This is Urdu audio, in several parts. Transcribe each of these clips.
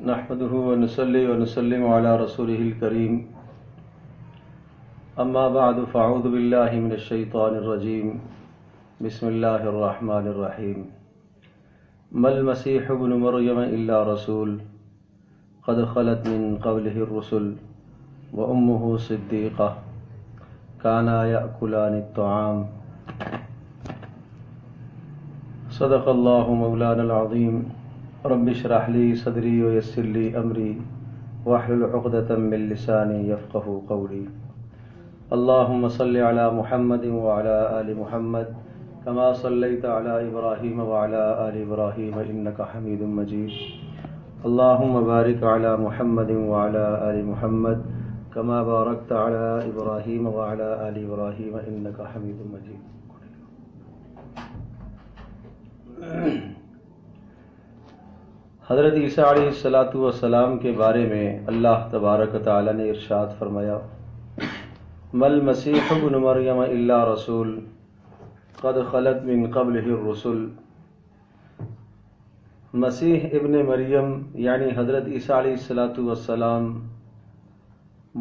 نحمده ونصلي ونسلم على رسوله الكريم اما بعد فاعوذ بالله من الشيطان الرجيم بسم الله الرحمن الرحيم ما المسيح ابن مريم الا رسول قد خلت من قبله الرسل وامه صديقة كانا يأكلان الطعام صدق الله مولانا العظيم رب اشرح لي صدري ويسر لي امري واحلل عقدة من لساني يفقهوا قولي اللهم صل على محمد وعلى آل محمد كما صليت على ابراهيم وعلى آل ابراهيم انك حميد مجيد اللهم بارك على محمد وعلى آل محمد كما باركت على ابراهيم وعلى آل ابراهيم انك حميد مجيد. حضرت عیسیٰ علیہ السلام کے بارے میں اللہ تبارک و تعالی نے ارشاد فرمایا مل مسیح ابن مریم الا رسول قد خلت من قبلہ الرسل. مسیح ابن مریم یعنی حضرت عیسیٰ علیہ السلام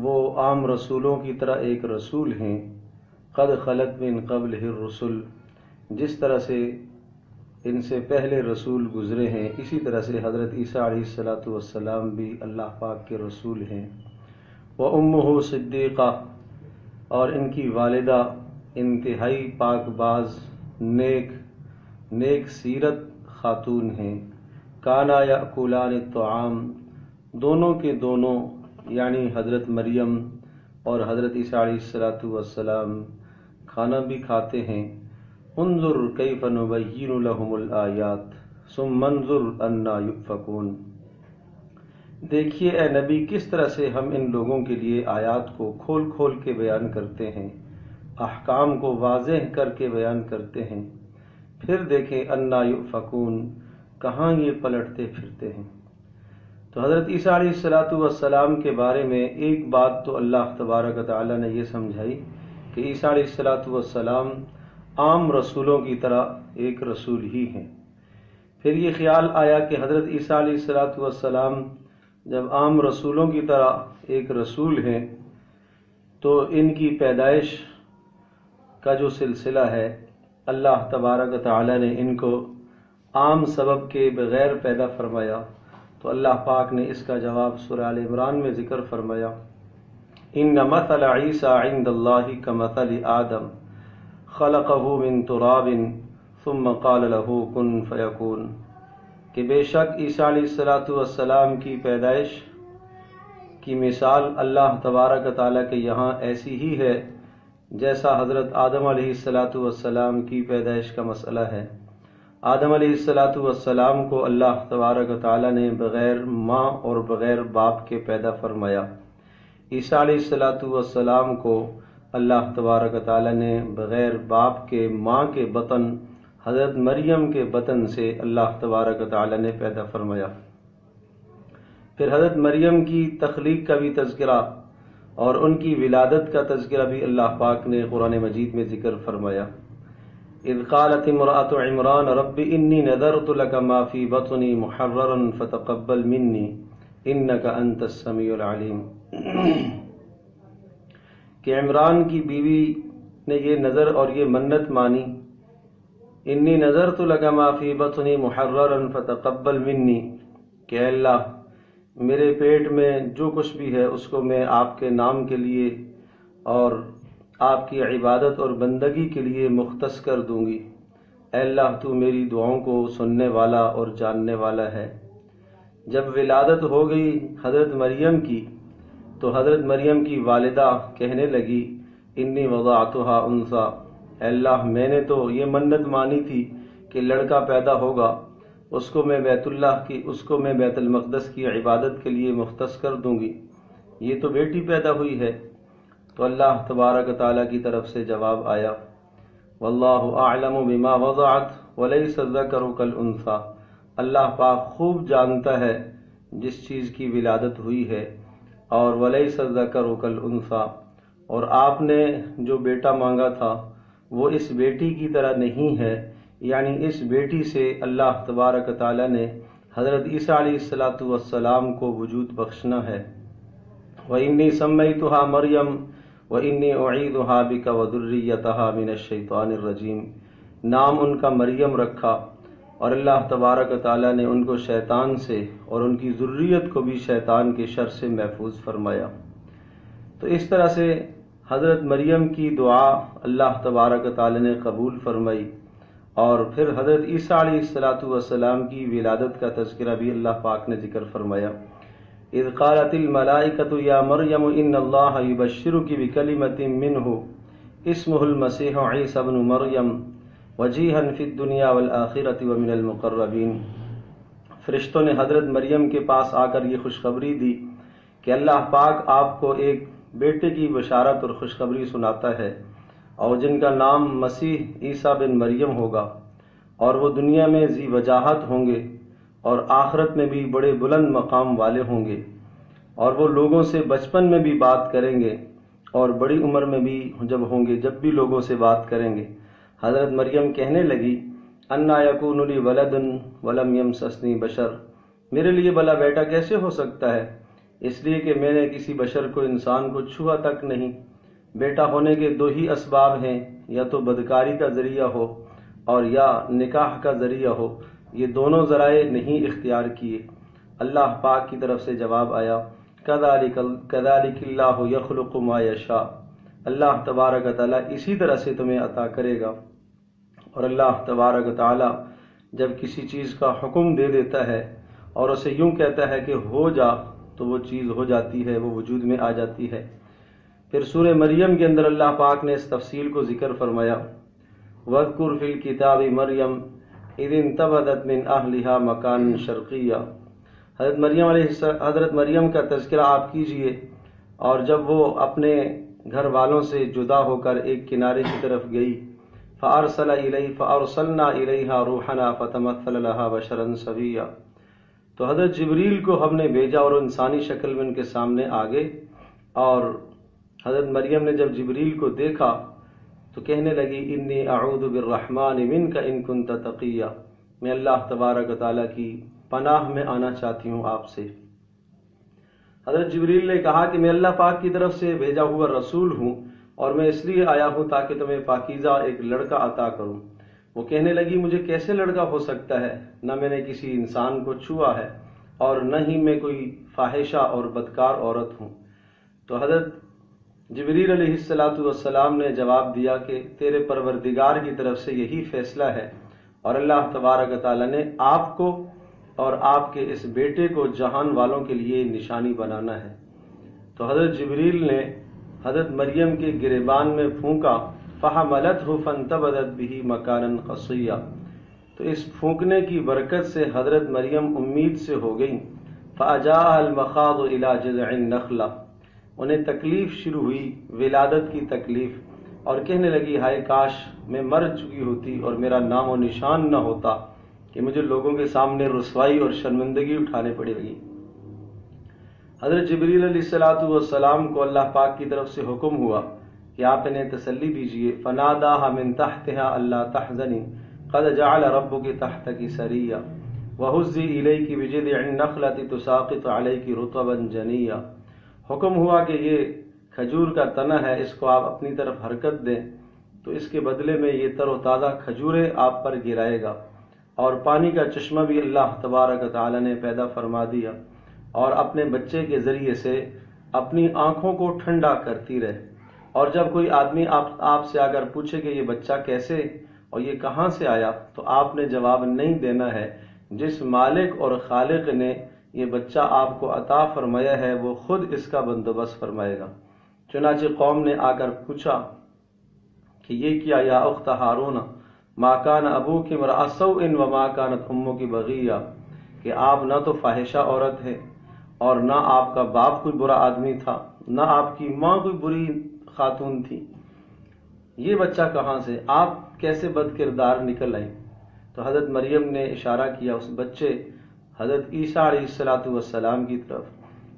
وہ عام رسولوں کی طرح ایک رسول ہیں. قد خلت من قبلہ الرسل، جس طرح سے ان سے پہلے رسول گزرے ہیں اسی طرح سے حضرت عیسیٰ علیہ السلام بھی اللہ پاک کے رسول ہیں. وَأُمُّهُ صِدِّيقَةٌ، اور ان کی والدہ انتہائی پاک باز نیک سیرت خاتون ہیں. کانا یأکلان الطعام، دونوں کے دونوں یعنی حضرت مریم اور حضرت عیسیٰ علیہ السلام کھانا بھی کھاتے ہیں. انظر کیف نبین لہم الآیات ثم انظر انا یؤفکون، دیکھیے اے نبی کس طرح سے ہم ان لوگوں کے لیے آیات کو کھول کھول کے بیان کرتے ہیں، احکام کو واضح کر کے بیان کرتے ہیں، پھر دیکھیں انا یؤفکون کہاں یہ پلٹتے پھرتے ہیں. تو حضرت عیسیٰ علیہ السلام کے بارے میں ایک بات تو اللہ تبارک و تعالی نے یہ سمجھائی کہ عیسیٰ علیہ السلام عام رسولوں کی طرح ایک رسول ہی ہیں. پھر یہ خیال آیا کہ حضرت عیسیٰ علیہ السلام جب عام رسولوں کی طرح ایک رسول ہیں تو ان کی پیدائش کا جو سلسلہ ہے اللہ تبارک و تعالی نے ان کو عام سبب کے بغیر پیدا فرمایا. تو اللہ پاک نے اس کا جواب سورہ آل عمران میں ذکر فرمایا ان مثل عیسیٰ عند اللہ کمثل آدم خلقہ من تراب ثم قال له کن فیکون، کہ بے شک عیسیٰ علیہ السلام کی پیدائش کی مثال اللہ تبارک و تعالیٰ کے یہاں ایسی ہی ہے جیسا حضرت آدم علیہ السلام کی پیدائش کا مسئلہ ہے. آدم علیہ السلام کو اللہ تبارک و تعالیٰ نے بغیر ماں اور بغیر باپ کے پیدا فرمایا. عیسیٰ علیہ السلام کو اللہ تبارک و تعالیٰ نے بغیر باپ کے ماں کے بطن حضرت مریم کے بطن سے اللہ تبارک و تعالیٰ نے پیدا فرمایا. پھر حضرت مریم کی تخلیق کا بھی تذکرہ اور ان کی ولادت کا تذکرہ بھی اللہ پاک نے قرآن مجید میں ذکر فرمایا. اذ قالت امرأة عمران رب انی نذرت لک ما فی بطنی محررا فتقبل منی انک انت السمیع العلیم، کہ عمران کی بیوی نے یہ نظر اور یہ منت مانی انی نذرت لک ما فی بطنی محررا فتقبل منی، کہ اے اللہ میرے پیٹ میں جو کچھ بھی ہے اس کو میں آپ کے نام کے لیے اور آپ کی عبادت اور بندگی کے لیے مختص کر دوں گی. اے اللہ تو میری دعاؤں کو سننے والا اور جاننے والا ہے. جب ولادت ہو گئی حضرت مریم کی تو حضرت مریم کی والدہ کہنے لگی انی وضعتها انثی، اے اللہ میں نے تو یہ منت مانی تھی کہ لڑکا پیدا ہوگا اس کو میں بیت المقدس کی عبادت کے لیے مختص کر دوں گی، یہ تو بیٹی پیدا ہوئی ہے. تو اللہ تبارک و تعالیٰ کی طرف سے جواب آیا واللہ اعلم بما وضعت ولیس الذکر کالانثی، اللہ پاک خوب جانتا ہے جس چیز کی ولادت ہوئی ہے اور ولیس الذکر کالانثی، اور آپ نے جو بیٹا مانگا تھا وہ اس بیٹی کی طرح نہیں ہے، یعنی اس بیٹی سے اللہ تبارک و تعالیٰ نے حضرت عیسیٰ علیہ السلام کو وجود بخشنا ہے۔ وَإِنِّي سَمَّيْتُهَا مَرْيَمَ وَإِنِّي أُعِيذُهَا بِكَ وَذُرِّيَّتَهَا مِنَ الشَّيْطَانِ الرَّجِيمِ، نام ان کا مریم رکھا، اور اللہ تبارک و تعالیٰ نے ان کو شیطان سے اور ان کی ذریت کو بھی شیطان کے شر سے محفوظ فرمایا۔ تو اس طرح سے حضرت مریم کی دعا اللہ تبارک و تعالیٰ نے قبول فرمائی، اور پھر حضرت عیسیٰ علیہ السلام کی ولادت کا تذکرہ بھی اللہ پاک نے ذکر فرمایا۔ اذ قالت الملائکۃ یا مریم ان اللہ یبشرک بکلمۃ منہ اسمہ المسیح عیسی ابن مریم وجیہا فی الدنیا والآخرۃ ومن المقربین، فرشتوں نے حضرت مریم کے پاس آ کر یہ خوشخبری دی کہ اللہ پاک آپ کو ایک بیٹے کی بشارت اور خوشخبری سناتا ہے، اور جن کا نام مسیح عیسیٰ بن مریم ہوگا، اور وہ دنیا میں ذی وجاہت ہوں گے اور آخرت میں بھی بڑے بلند مقام والے ہوں گے، اور وہ لوگوں سے بچپن میں بھی بات کریں گے اور بڑی عمر میں بھی جب ہوں گے جب بھی لوگوں سے بات کریں گے۔ حضرت مریم کہنے لگی انا یکون لی ولد ولم یمسسنی بشر، میرے لیے بھلا بیٹا کیسے ہو سکتا ہے، اس لیے کہ میں نے کسی بشر کو انسان کو چھوا تک نہیں۔ بیٹا ہونے کے دو ہی اسباب ہیں، یا تو بدکاری کا ذریعہ ہو اور یا نکاح کا ذریعہ ہو، یہ دونوں ذرائع نہیں اختیار کیے۔ اللہ پاک کی طرف سے جواب آیا کذالک اللہ یخلق ما یشاء، اللہ تبارک و تعالیٰ اسی طرح سے تمہیں عطا کرے گا، اور اللہ تبارک و تعالیٰ جب کسی چیز کا حکم دے دیتا ہے اور اسے یوں کہتا ہے کہ ہو جا تو وہ چیز ہو جاتی ہے، وہ وجود میں آ جاتی ہے۔ پھر سورہ مریم کے اندر اللہ پاک نے اس تفصیل کو ذکر فرمایا وَاذْكُرْ فِي الْكِتَابِ مَرْيَمَ اِذِ انتبذت من اہلہا مکان شرقیہ، حضرت مریم کا تذکرہ آپ کیجئے، اور جب وہ اپنے گھر والوں سے جدا ہو کر ایک کنارے کی طرف گئی، فَأَرْسَلْنَا إِلَيْهَا رُوحَنَا فَتَمَثَّلَ لَهَا بَشَرًا سَوِيًّا، تو حضرت جبریل کو ہم نے بھیجا اور انسانی شکل میں ان کے سامنے آ گئے، اور حضرت مریم نے جب جبریل کو دیکھا تو کہنے لگی انی اعوذ بالرحمن منک ان کنت تقیا، میں اللہ تبارک و تعالیٰ کی پناہ میں آنا چاہتی ہوں آپ سے۔ حضرت جبریل نے کہا کہ میں اللہ پاک کی طرف سے بھیجا ہوا رسول ہوں، اور میں اس لیے آیا ہوں تاکہ تمہیں پاکیزہ ایک لڑکا عطا کروں۔ وہ کہنے لگی مجھے کیسے لڑکا ہو سکتا ہے، نہ میں نے کسی انسان کو چھوا ہے اور نہ ہی میں کوئی فاحشہ اور بدکار عورت ہوں۔ تو حضرت جبریل علیہ السلام نے جواب دیا کہ تیرے پروردگار کی طرف سے یہی فیصلہ ہے، اور اللہ تبارک و تعالیٰ نے آپ کو اور آپ کے اس بیٹے کو جہان والوں کے لیے نشانی بنانا ہے۔ تو حضرت جبریل نے حضرت مریم کے گریبان میں پھونکا فحملتہ فانتبذت بہ مکانا قصیا، تو اس پھونکنے کی برکت سے حضرت مریم امید سے ہو گئیں۔ فاجاءها المخاض الى جذع النخلہ، انہیں تکلیف شروع ہوئی، ولادت کی تکلیف، اور کہنے لگی ہائے کاش میں مر چکی ہوتی اور میرا نام و نشان نہ ہوتا کہ مجھے لوگوں کے سامنے رسوائی اور شرمندگی اٹھانے پڑے گی۔ حضرت جبریل علیہ السلام کو اللہ پاک کی طرف سے حکم ہوا کہ آپ انہیں تسلی دیجئے، فناداها من تحتها الا تحزنی قد جعل ربک تحتک سریا وہزی الیک بجذع النخلۃ تساقط علیک رطبا جنیا، حکم ہوا کہ یہ کھجور کا تنا ہے، اس کو آپ اپنی طرف حرکت دیں تو اس کے بدلے میں یہ تر و تازہ کھجوریں آپ پر گرائے گا، اور پانی کا چشمہ بھی اللہ تبارک و تعالی نے پیدا فرما دیا، اور اپنے بچے کے ذریعے سے اپنی آنکھوں کو ٹھنڈا کرتی رہے۔ اور جب کوئی آدمی آپ سے اگر پوچھے کہ یہ بچہ کیسے اور یہ کہاں سے آیا، تو آپ نے جواب نہیں دینا ہے، جس مالک اور خالق نے یہ بچہ آپ کو عطا فرمایا ہے وہ خود اس کا بندوبست فرمائے گا۔ چنانچہ قوم نے آ کر پوچھا کہ یہ کیا یا اخت ہارون ما کان ابوک امرأ سوء وما کانت امک بغیہ، کہ آپ نہ تو فاحشہ عورت ہے اور نہ آپ کا باپ کوئی برا آدمی تھا، نہ آپ کی ماں کوئی بری خاتون تھی، یہ بچہ کہاں سے، آپ کیسے بد کردار نکل آئیں؟ تو حضرت مریم نے اشارہ کیا اس بچے حضرت عیسیٰ علیہ السلام کی طرف،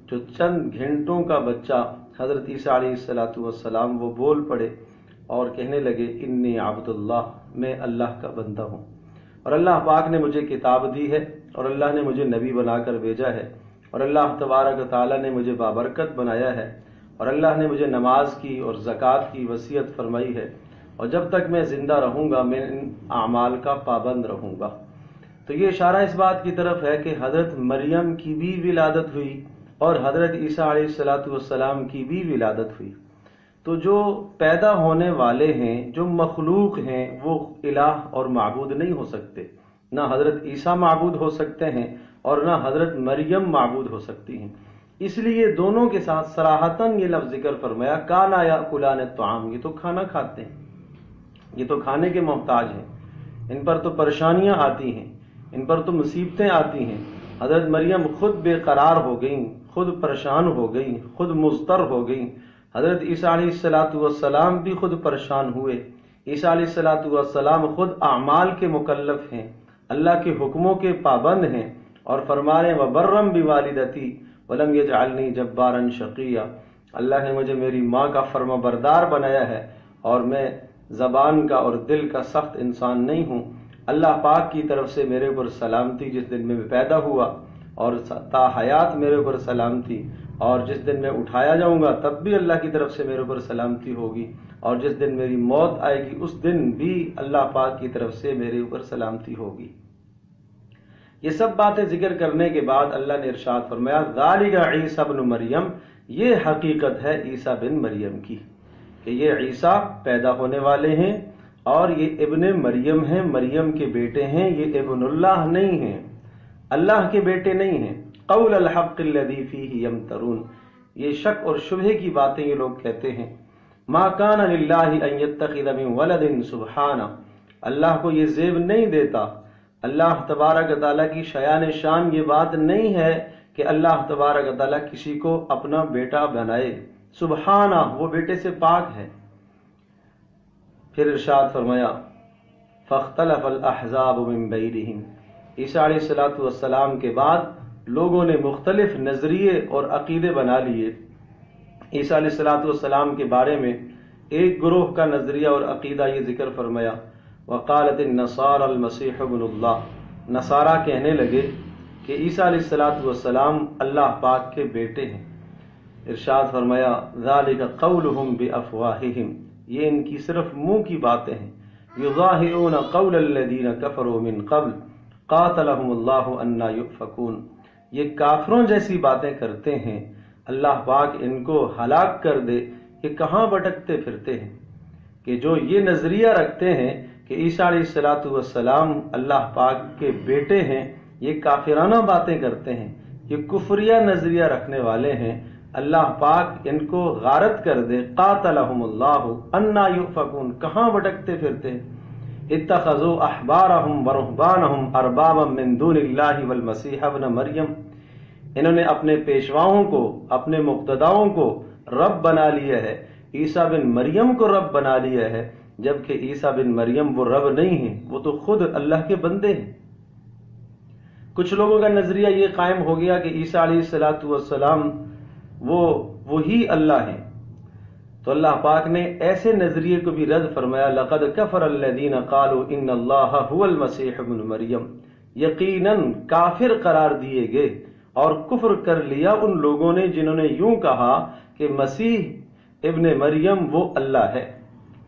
جو چند گھنٹوں کا بچہ حضرت عیسیٰ علیہ السلام وہ بول پڑے اور کہنے لگے انی عبد اللہ، میں اللہ کا بندہ ہوں۔ اور اللہ پاک نے مجھے کتاب دی ہے اور اللہ نے مجھے نبی بنا کر بھیجا ہے اور اللہ تبارک و تعالیٰ نے مجھے بابرکت بنایا ہے اور اللہ نے مجھے نماز کی اور زکوٰۃ کی وصیت فرمائی ہے اور جب تک میں زندہ رہوں گا میں ان اعمال کا پابند رہوں گا۔ تو یہ اشارہ اس بات کی طرف ہے کہ حضرت مریم کی بھی ولادت ہوئی اور حضرت عیسیٰ علیہ السلام کی بھی ولادت ہوئی۔ تو جو پیدا ہونے والے ہیں، جو مخلوق ہیں، وہ الہ اور معبود نہیں ہو سکتے۔ نہ حضرت عیسیٰ معبود ہو سکتے ہیں اور نہ حضرت مریم معبود ہو سکتی ہیں۔ اس لیے دونوں کے ساتھ صراحتاً یہ لفظ ذکر فرمایا، کانا یاکلان الطعام، یہ تو کھانا کھاتے ہیں، یہ تو کھانے کے محتاج ہیں، ان پر تو پریشانیاں آتی ہیں، ان پر تو مصیبتیں آتی ہیں۔ حضرت مریم خود بے قرار ہو گئیں، خود پریشان ہو گئیں، خود مضطر ہو گئیں۔ حضرت عیسیٰ علیہ السلام بھی خود پریشان ہوئے۔ عیسیٰ علیہ السلام خود اعمال کے مکلف ہیں، اللہ کے حکموں کے پابند ہیں اور فرما رہے وبرم بوالدتی ولم یجعلنی جبارا شقیا، اللہ نے مجھے میری ماں کا فرما بردار بنایا ہے اور میں زبان کا اور دل کا سخت انسان نہیں ہوں۔ اللہ پاک کی طرف سے میرے اوپر سلامتی جس دن میں پیدا ہوا اور تا حیات میرے اوپر سلامتی، اور جس دن میں اٹھایا جاؤں گا تب بھی اللہ کی طرف سے میرے اوپر سلامتی ہوگی، اور جس دن میری موت آئے گی اس دن بھی اللہ پاک کی طرف سے میرے اوپر سلامتی ہوگی۔ یہ سب باتیں ذکر کرنے کے بعد اللہ نے ارشاد فرمایا ذالک عیسیٰ ابن مریم، یہ حقیقت ہے عیسیٰ بن مریم کی کہ یہ عیسیٰ پیدا ہونے والے ہیں اور یہ ابن مریم ہیں، مریم کے بیٹے ہیں، یہ ابن اللہ نہیں ہیں، اللہ کے بیٹے نہیں ہیں۔ قول الحق الذی فیہ یمترون، یہ شک اور شبہے کی باتیں یہ لوگ کہتے ہیں۔ ما کان للہ ان یتخذ من ولد سبحانہ، اللہ کو یہ زیب نہیں دیتا، اللہ تبارک و تعالیٰ کی شایان شان یہ بات نہیں ہے کہ اللہ تبارک و تعالیٰ کسی کو اپنا بیٹا بنائے، سبحانہ، وہ بیٹے سے پاک ہے۔ پھر ارشاد فرمایا فاختلف الاحزاب من بینہم، عیسیٰ علیہ السلام کے بعد لوگوں نے مختلف نظریے اور عقیدے بنا لیے عیسیٰ علیہ السلام کے بارے میں۔ ایک گروہ کا نظریہ اور عقیدہ یہ ذکر فرمایا وقالت النصارى المسیح ابن اللہ، نصارہ کہنے لگے کہ عیسیٰ علیہ السلام اللہ پاک کے بیٹے ہیں۔ ارشاد فرمایا ذالک قولہم بافواہہم، یہ ان کی صرف منہ کی باتیں ہیں۔ یظاہرون قول الذین کفروا من قبل قاتلہم اللہ انا یؤفکون، یہ کافروں جیسی باتیں کرتے ہیں، اللہ پاک ان کو ہلاک کر دے، یہ کہاں بھٹکتے پھرتے ہیں۔ کہ جو یہ نظریہ رکھتے ہیں کہ عیسیٰ علیہ السلام اللہ پاک کے بیٹے ہیں، یہ کافرانہ باتیں کرتے ہیں، یہ کفریہ نظریہ رکھنے والے ہیں، اللہ پاک ان کو غارت کر دے۔ قاتلہم اللہ انا یؤفکون، کہاں بھٹکتے پھرتے ہیں۔ اتخذوا احبارہم ورہبانہم اربابا من دون اللہ والمسیح ابن مریم، انہوں نے اپنے پیشواؤں کو، اپنے مقتداؤں کو رب بنا لیا ہے، عیسیٰ بن مریم کو رب بنا لیا ہے، جبکہ عیسیٰ بن مریم وہ رب نہیں ہیں، وہ تو خود اللہ کے بندے ہیں۔ کچھ لوگوں کا نظریہ یہ قائم ہو گیا کہ عیسیٰ علیہ السلام وہی اللہ ہیں، تو اللہ پاک نے ایسے نظریے کو بھی رد فرمایا لقد کفر الذین قالوا ان اللہ هو المسیح ابن مریم، یقیناً کافر قرار دیے گئے اور کفر کر لیا ان لوگوں نے جنہوں نے یوں کہا کہ مسیح ابن مریم وہ اللہ ہے۔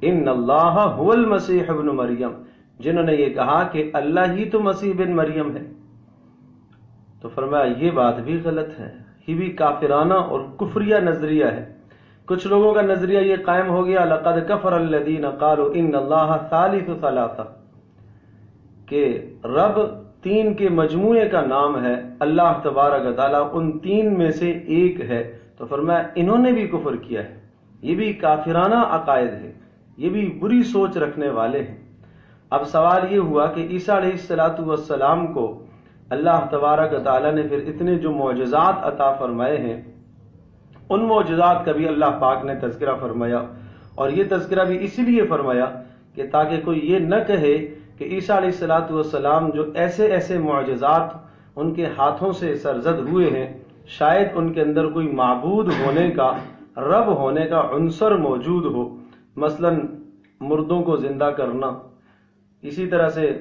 ان اللہ هو المسیح ابن مریم، جنہوں نے یہ کہا کہ اللہ ہی تو مسیح بن مریم ہے، تو فرمایا یہ بات بھی غلط ہے، یہ بھی کافرانہ اور کفریہ نظریہ ہے۔ کچھ لوگوں کا نظریہ یہ قائم ہو گیا لقد کفر الذین قالوا ان اللہ ثالث ثلاثہ، کہ رب تین کے مجموعے کا نام ہے، اللہ تبارک و تعالیٰ ان تین میں سے ایک ہے، تو فرمایا انہوں نے بھی کفر کیا ہے، یہ بھی کافرانہ عقائد ہے، یہ بھی بری سوچ رکھنے والے ہیں۔ اب سوال یہ ہوا کہ عیسیٰ علیہ السلام کو اللہ تبارک و تعالیٰ نے پھر اتنے جو معجزات عطا فرمائے ہیں، ان معجزات کا بھی اللہ پاک نے تذکرہ فرمایا، اور یہ تذکرہ بھی اسی لیے فرمایا کہ تاکہ کوئی یہ نہ کہے کہ عیسیٰ علیہ السلام جو ایسے ایسے معجزات ان کے ہاتھوں سے سرزد ہوئے ہیں، شاید ان کے اندر کوئی معبود ہونے کا، رب ہونے کا عنصر موجود ہو، مثلا مردوں کو زندہ کرنا، اسی طرح سے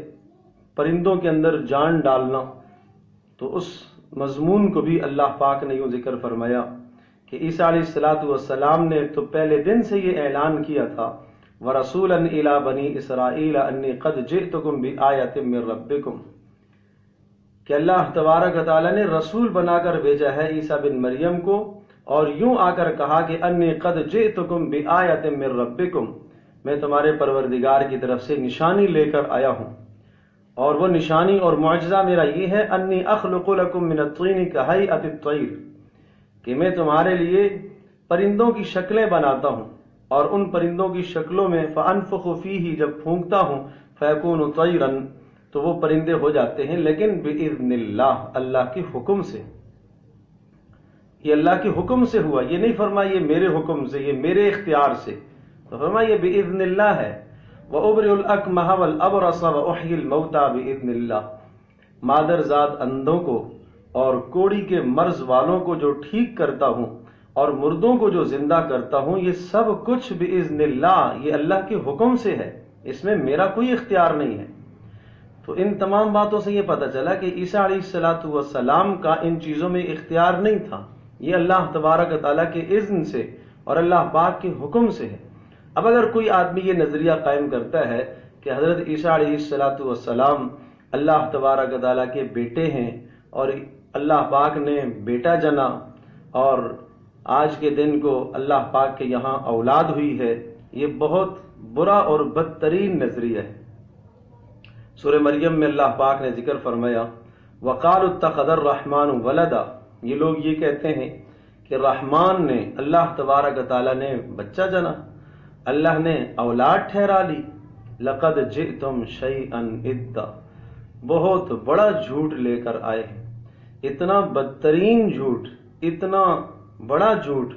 پرندوں کے اندر جان ڈالنا، تو اس مضمون کو بھی اللہ پاک نے یوں ذکر فرمایا کہ عیسیٰ علیہ السلام نے تو پہلے دن سے یہ اعلان کیا تھا، وَرَسُولًا إِلَىٰ بَنِي إِسْرَائِيلَ أَنِّي قَدْ جِئْتُكُمْ بِآيَةٍ مِّن رَّبِّكُمْ، کہ اللہ تبارک و تعالیٰ نے رسول بنا کر بھیجا ہے عیسیٰ بن مریم کو، اور یوں آ کر کہا کہ انی قد جئتکم بآیۃ من ربکم، میں تمہارے پروردگار کی طرف سے نشانی لے کر آیا ہوں، اور وہ نشانی اور معجزہ میرا یہ ہے، انی اخلق لکم من الطین کہیئۃ الطیر، کہ میں تمہارے لیے پرندوں کی شکلیں بناتا ہوں، اور ان پرندوں کی شکلوں میں فانفخ فیہ، جب پھونکتا ہوں، فیکون طیرا، تو وہ پرندے ہو جاتے ہیں، لیکن باذن اللہ، اللہ کے حکم سے۔ یہ اللہ کے حکم سے ہوا، یہ نہیں فرمایا یہ میرے حکم سے، یہ میرے اختیار سے، تو فرمایا یہ باذن اللہ ہے۔ وَأُبْرِئُ الْأَكْمَحَ وَالْأَبْرَصَ وَأُحْيِي الْمَوْتَى بِإِذْنِ اللَّهِ، مادرزاد اندھوں کو اور کوڑی کے مرض والوں کو جو ٹھیک کرتا ہوں، اور مردوں کو جو زندہ کرتا ہوں، یہ سب کچھ باذن اللہ، یہ اللہ کے حکم سے ہے، اس میں میرا کوئی اختیار نہیں ہے۔ تو ان تمام باتوں سے یہ پتہ چلا کہ عیسیٰ علیہ السلام کا ان چیزوں میں اختیار نہیں تھا، یہ اللہ تبارک و تعالیٰ کے اذن سے اور اللہ پاک کے حکم سے ہے۔ اب اگر کوئی آدمی یہ نظریہ قائم کرتا ہے کہ حضرت عیسیٰ علیہ السلام اللہ تبارک و تعالیٰ کے بیٹے ہیں، اور اللہ پاک نے بیٹا جنا، اور آج کے دن کو اللہ پاک کے یہاں اولاد ہوئی ہے، یہ بہت برا اور بدترین نظریہ ہے۔ سورہ مریم میں اللہ پاک نے ذکر فرمایا، وَقَالُوا اتَّخَذَ الرَّحْمَٰنُ وَلَدًا، یہ لوگ یہ کہتے ہیں کہ رحمان نے، اللہ تبارک و تعالیٰ نے بچہ جنا، اللہ نے اولاد ٹھہرا لی۔ لَقَدْ جِئْتُمْ شَيْئًا إِدًّا، بہت بڑا جھوٹ لے کر آئے ہیں، اتنا بدترین جھوٹ، اتنا بڑا جھوٹ،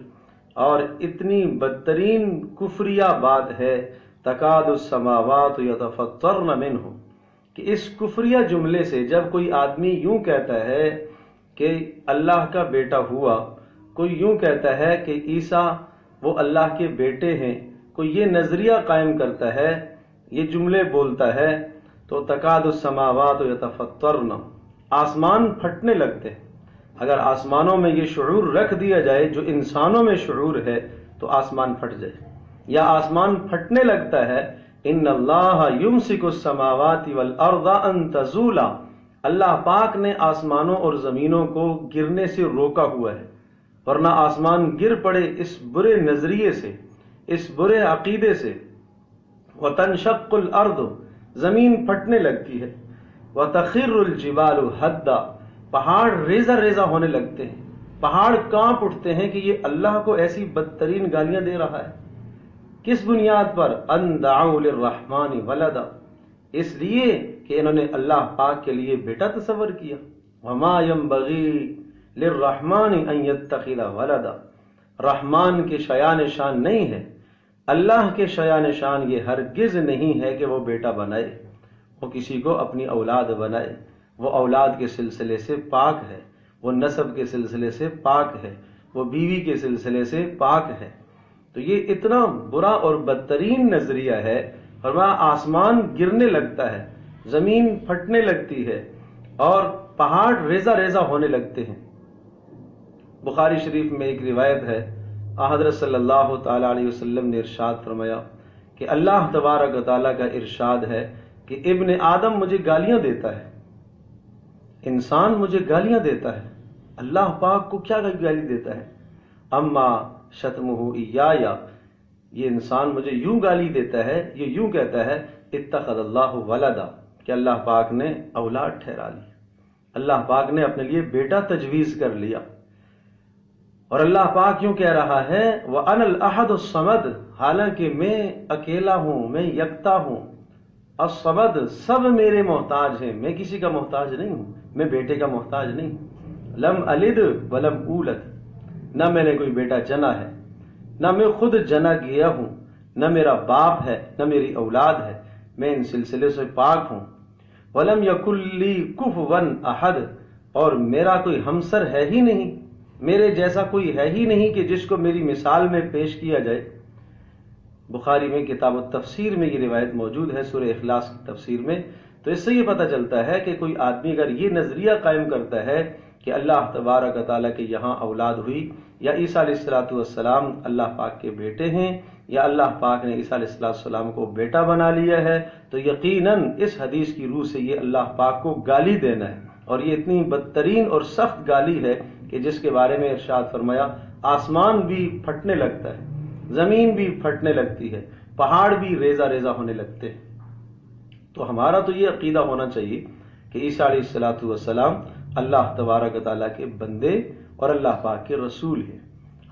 اور اتنی بدترین کفریہ بات ہے، تکاد السماوات یتفطرن منہ، کہ اس کفریہ جملے سے جب کوئی آدمی یوں کہتا ہے کہ اللہ کا بیٹا ہوا، کوئی یوں کہتا ہے کہ عیسیٰ وہ اللہ کے بیٹے ہیں، کوئی یہ نظریہ قائم کرتا ہے، یہ جملے بولتا ہے، تو تکاد السماوات یتفطرن، آسمان پھٹنے لگتے ہیں۔ اگر آسمانوں میں یہ شعور رکھ دیا جائے جو انسانوں میں شعور ہے، تو آسمان پھٹ جائے، یا آسمان پھٹنے لگتا ہے۔ ان اللہ یمسک السماوات والارض ان تزولا، اللہ پاک نے آسمانوں اور زمینوں کو گرنے سے روکا ہوا ہے، ورنہ آسمان گر پڑے اس برے نظریے سے، اس برے عقیدے سے۔ وتنشق الارض، زمین پھٹنے لگتی ہے۔ وتخر الجبال ہدا، پہاڑ ریزہ ریزہ ہونے لگتے ہیں، پہاڑ کانپ اٹھتے ہیں کہ یہ اللہ کو ایسی بدترین گالیاں دے رہا ہے۔ کس بنیاد پر؟ ان دعوا للرحمن ولدا، اس لیے کہ انہوں نے اللہ پاک کے لیے بیٹا تصور کیا۔ وما ينبغي للرحمن ان يتخذ ولدا، رحمان کے شایان شان نہیں ہے، اللہ کے شایان شان یہ ہرگز نہیں ہے کہ وہ بیٹا بنائے، وہ کسی کو اپنی اولاد بنائے، وہ اولاد کے سلسلے سے پاک ہے، وہ نسب کے سلسلے سے پاک ہے، وہ بیوی کے سلسلے سے پاک ہے۔ تو یہ اتنا برا اور بدترین نظریہ ہے، فرمایا آسمان گرنے لگتا ہے، زمین پھٹنے لگتی ہے، اور پہاڑ ریزہ ریزہ ہونے لگتے ہیں۔ بخاری شریف میں ایک روایت ہے، حضرت صلی اللہ تعالی علیہ وسلم نے ارشاد فرمایا کہ اللہ تبارک و تعالیٰ کا ارشاد ہے کہ ابن آدم مجھے گالیاں دیتا ہے، انسان مجھے گالیاں دیتا ہے، اللہ پاک کو کیا گالی دیتا ہے؟ اما شتمہ ایایا، یہ انسان مجھے یوں گالی دیتا ہے، یہ یوں کہتا ہے اتخذ اللہ ولدا، کہ اللہ پاک نے اولاد ٹھہرا لی، اللہ پاک نے اپنے لیے بیٹا تجویز کر لیا۔ اور اللہ پاک یوں کہہ رہا ہے وَأَنَا الْأَحَدُ الصَّمَدُ، حالانکہ میں اکیلا ہوں، میں یکتا ہوں، الصمد، سب میرے محتاج ہیں، میں کسی کا محتاج نہیں ہوں، میں بیٹے کا محتاج نہیں ہوں۔ لم الد ولم اولد، نہ میں نے کوئی بیٹا جنا ہے، نہ میں خود جنا گیا ہوں، نہ میرا باپ ہے، نہ میری اولاد ہے، میں ان سلسلے سے پاک ہوں۔ ولم یکن لی کفوا احد، اور میرا کوئی ہمسر ہے ہی نہیں، میرے جیسا کوئی ہے ہی نہیں کہ جس کو میری مثال میں پیش کیا جائے۔ بخاری میں کتاب التفسیر میں یہ روایت موجود ہے، سورہ اخلاص کی تفسیر میں، تو اس سے یہ پتہ چلتا ہے کہ کوئی آدمی اگر یہ نظریہ قائم کرتا ہے کہ اللہ تبارک و تعالیٰ کے یہاں اولاد ہوئی، یا عیسیٰ علیہ السلام اللہ پاک کے بیٹے ہیں، یا اللہ پاک نے عیسیٰ علیہ السلام کو بیٹا بنا لیا ہے، تو یقیناً اس حدیث کی روح سے یہ اللہ پاک کو گالی دینا ہے، اور یہ اتنی بدترین اور سخت گالی ہے کہ جس کے بارے میں ارشاد فرمایا آسمان بھی پھٹنے لگتا ہے، زمین بھی پھٹنے لگتی ہے، پہاڑ بھی ریزہ ریزہ ہونے لگتے ہیں۔ تو ہمارا تو یہ عقیدہ ہونا چاہیے کہ عیسیٰ علیہ السلام اللہ تبارک و تعالیٰ کے بندے اور اللہ پاک کے رسول ہیں۔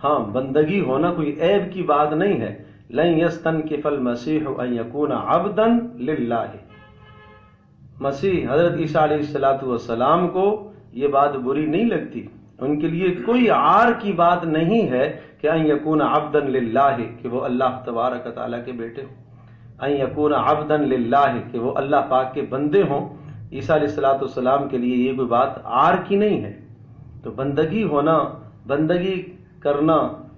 ہاں، بندگی ہونا کوئی عیب کی بات نہیں ہے۔ لن یستنکف المسیح ان یکون عبدا للہ، مسیح حضرت عیسیٰ علیہ السلام کو یہ بات بری نہیں لگتی، ان کے لیے کوئی عار کی بات نہیں ہے کہ ان یکون عبدا للہ، کہ وہ اللہ تبارک و تعالیٰ کے بیٹے ہوں، ان یکون عبدا للہ، کہ وہ اللہ پاک کے بندے ہوں۔ عیسیٰ علیہ السلام کے لیے یہ کوئی بات عار کی نہیں ہے۔ تو بندگی ہونا، بندگی کرنا،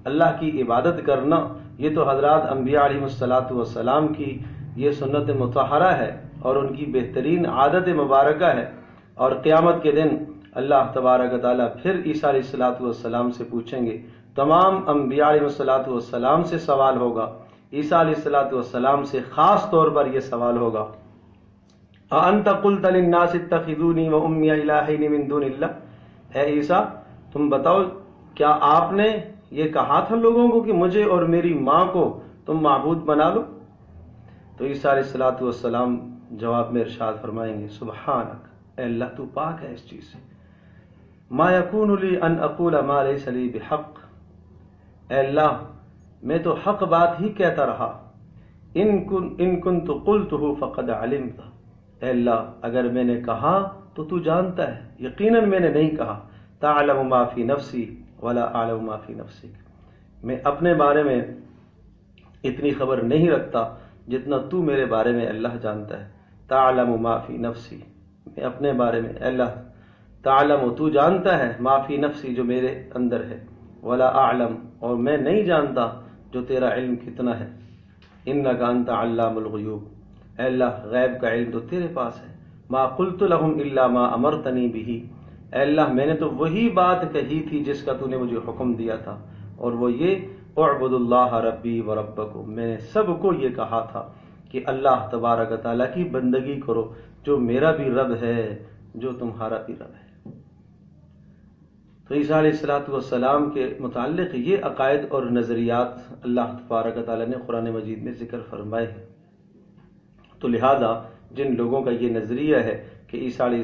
اللہ کی عبادت کرنا، یہ تو حضرات انبیاء علیہ السلام کی یہ سنت مطہرہ ہے اور ان کی بہترین عادت مبارکہ ہے۔ اور قیامت کے دن اللہ تبارک و تعالیٰ پھر عیسیٰ علیہ السلام سے پوچھیں گے، تمام انبیاء علیہ السلام سے سوال ہوگا، عیسیٰ علیہ السلام سے خاص طور پر یہ سوال ہوگا، اَأَنْتَ قُلْتَ لِلنَّاسِ اتَّخِذُونِي وَأُمِّيَ إِلَٰهَيْنِ مِن دُونِ اللَّهِ، اے عیسیٰ تم بتاؤ کیا آپ نے یہ کہا تھا لوگوں کو کہ مجھے اور میری ماں کو تم معبود بنا لو؟ تو عیسیٰ علیہ السلام جواب میں ارشاد فرمائیں گے، سبحانک، اے اللہ تو پاک ہے اس چیز سے، ما یکون لی ان اقول ما لیس لی بحق، اے اللہ میں تو حق بات ہی کہتا رہا، ان کنت قلتہ فقد علمت، اے اللہ اگر میں نے کہا تو جانتا ہے، یقیناً میں نے نہیں کہا، تعلم ما فی نفسی ولا اعلم ما فی نفسک، میں اپنے بارے میں اتنی خبر نہیں رکھتا جتنا تو میرے بارے میں اللہ جانتا ہے، تعلم ما فی نفسی، میں اپنے بارے میں اللہ تعلم، تو جانتا ہے، ما فی نفسی جو میرے اندر ہے، ولا اعلم، اور میں نہیں جانتا جو تیرا علم کتنا ہے، انک انت علام الغیوب، اے اللہ غیب کا علم تو تیرے پاس ہے، ما قلت لهم الا ما امرتنی به، اے اللہ میں نے تو وہی بات کہی تھی جس کا تو نے مجھے حکم دیا تھا، اور وہ یہ اعبدوا اللہ ربی و ربکم، میں نے سب کو یہ کہا تھا کہ اللہ تبارک و تعالیٰ کی بندگی کرو جو میرا بھی رب ہے، جو تمہارا بھی رب ہے۔ تو عیسیٰ علیہ السلام کے متعلق یہ عقائد اور نظریات اللہ تبارک و تعالیٰ نے قرآن مجید میں ذکر فرمائے ہیں۔ تو لہذا جن لوگوں کا یہ نظریہ ہے کہ عیسیٰ علیہ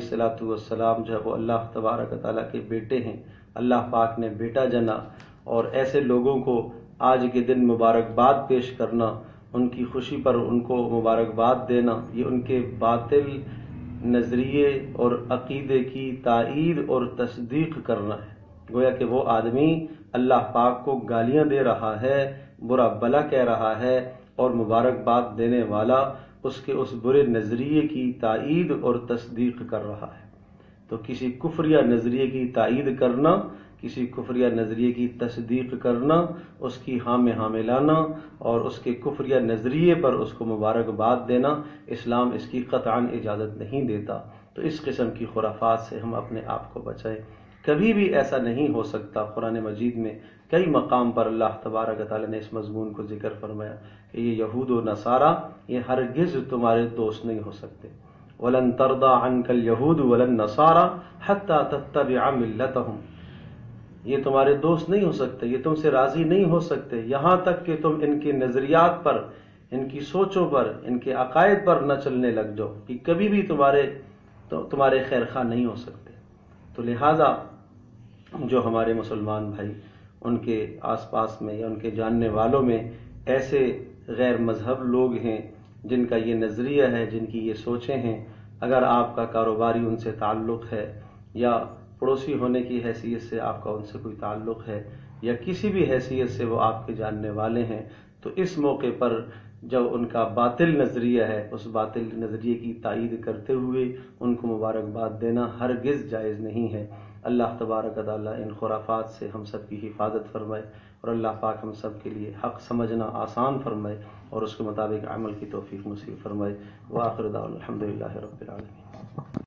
السلام جو ہے وہ اللہ تبارک و تعالیٰ کے بیٹے ہیں، اللہ پاک نے بیٹا جنا، اور ایسے لوگوں کو آج کے دن مبارکباد پیش کرنا، ان کی خوشی پر ان کو مبارکباد دینا، یہ ان کے باطل نظریے اور عقیدے کی تائید اور تصدیق کرنا ہے۔ گویا کہ وہ آدمی اللہ پاک کو گالیاں دے رہا ہے، برا بلا کہہ رہا ہے، اور مبارکباد دینے والا اس کے اس برے نظریے کی تائید اور تصدیق کر رہا ہے۔ تو کسی کفریہ نظریے کی تائید کرنا، کسی کفریہ نظریے کی تصدیق کرنا، اس کی ہاں میں ہاں ملانا اور اس کے کفریہ نظریے پر اس کو مبارکباد دینا، اسلام اس کی قطعاً اجازت نہیں دیتا۔ تو اس قسم کی خرافات سے ہم اپنے آپ کو بچائیں۔ کبھی بھی ایسا نہیں ہو سکتا۔ قرآن مجید میں کئی مقام پر اللہ تبارک و تعالیٰ نے اس مضمون کو ذکر فرمایا کہ یہ یہود و نصارہ یہ ہرگز تمہارے دوست نہیں ہو سکتے۔ وَلَن تَرْضَىٰ عَنْكَ الْيَهُودُ وَلَا النَّصَارَىٰ حَتَّىٰ تَتَّبِعَ مِلَّتَهُمْ، یہ تمہارے دوست نہیں ہو سکتے، یہ تم سے راضی نہیں ہو سکتے یہاں تک کہ تم ان کے نظریات پر، ان کی سوچوں پر، ان کے عقائد پر نہ چلنے لگ جاؤ، کہ کبھی بھی تمہارے خیر خواہ نہیں ہو سکتے۔ تو لہٰذا جو ہمارے مسلمان بھائی ان کے آس پاس میں یا ان کے جاننے والوں میں ایسے غیر مذہب لوگ ہیں جن کا یہ نظریہ ہے، جن کی یہ سوچیں ہیں، اگر آپ کا کاروباری ان سے تعلق ہے یا پڑوسی ہونے کی حیثیت سے آپ کا ان سے کوئی تعلق ہے یا کسی بھی حیثیت سے وہ آپ کے جاننے والے ہیں، تو اس موقع پر جو ان کا باطل نظریہ ہے اس باطل نظریے کی تائید کرتے ہوئے ان کو مبارکباد دینا ہرگز جائز نہیں ہے۔ اللہ تبارک و تعالیٰ ان خرافات سے ہم سب کی حفاظت فرمائے، اور اللہ پاک ہم سب کے لیے حق سمجھنا آسان فرمائے اور اس کے مطابق عمل کی توفیق نصیب فرمائے۔ وآخر دعوانا الحمدللہ رب العالمین۔